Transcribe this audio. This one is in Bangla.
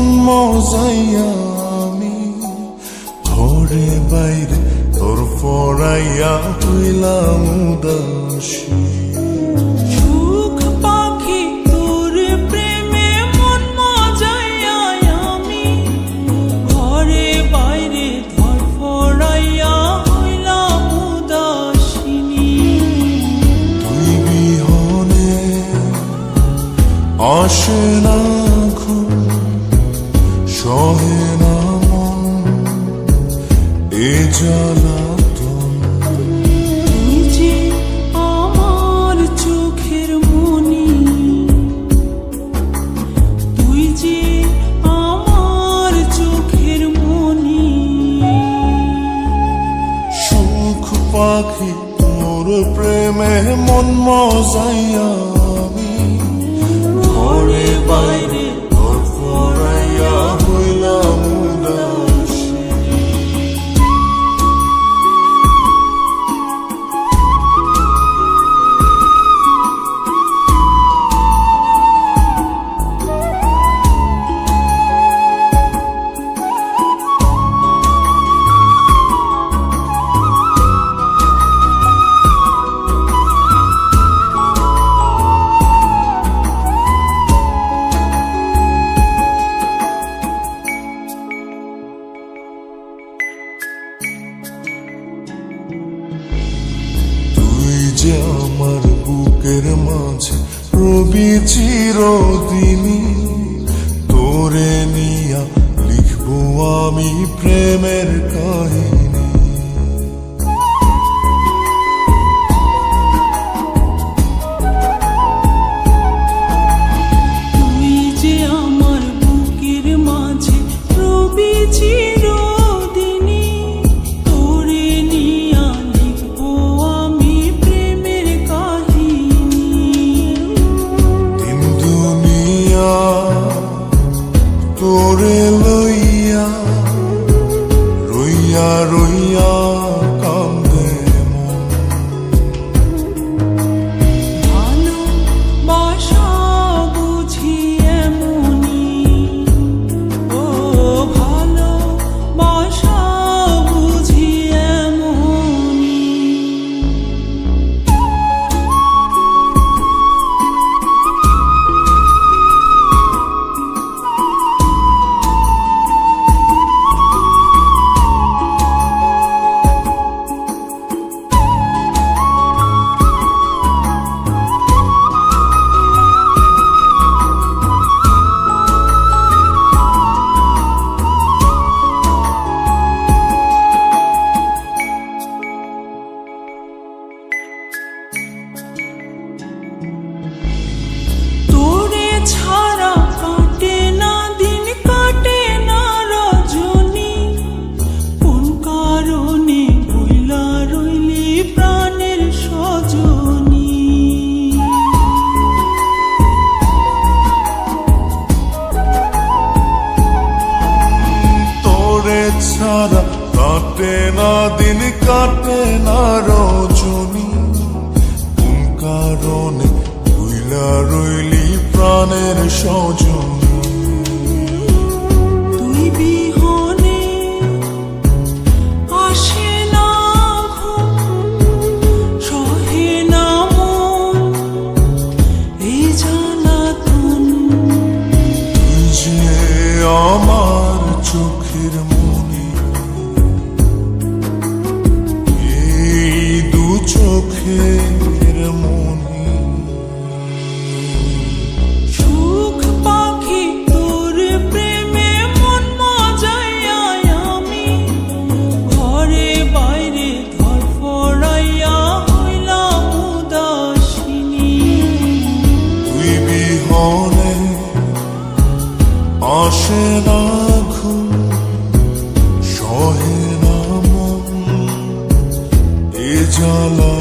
মন মজাইয়া আমি ঘরে বাইরে তোর পড়াইয়া হইলাম উদাসী। সুখ পাখি তোর প্রেমে মন মজাইয়া আমি ঘরে বাইরে ধর পড়াইয়া হইলাম উদাসিনী। তুই বিহনে আসে না ঘুম, সহে না মন এ জ্বালাতন। তুই যে আমার চোখের মনি, তুই যে আমার চোখের মনি। সুখ পাখি তোর প্রেমে মন মজাইয়া আমি ঘরে বাইরে তোর পড়াইয়া হইলাম উদাসী। তুই যে আমার বুকের মাঝে রবি চিরদিনই, তোরে নিয়া লিখবো আমি প্রেমের কাহিনী। তুই যে আমার বুকের মাঝে রবি চিরদিনই, তোরে নিয়া লিখবো আমি প্রেমের কাহিনী। দিন দুনিয়া তোরে লইয়া রইয়া রইয়া কান্দে মন। ভালোবাসা বুঝি এমনি, ও ভালোবাসা বুঝি এমনি। তোরে ছাড়া কাটে না দিন, কাটে না রজনী। কোন কারণে ভুইলা রইলি প্রাণের সজনী। তোরে ছাড়া কাটে না দিন, কাটে না রজনী। কোন কারণে ভুইলা রইলি প্রাণের সজনী। তুই বিহনে আসে না ঘুম, সহে না মন এই জ্বালাতন। তুই যে আমার চোখের মনি, এই দু চোখের মনি। সুখ পাখি তোর প্রেমে মন মজাইয়া আমি ঘরে বাইরে ধর পড়াইয়া হইলাম উদাসিনী। তুই বিহনে আসে না ঘুম, সহে না মন এ জ্বালা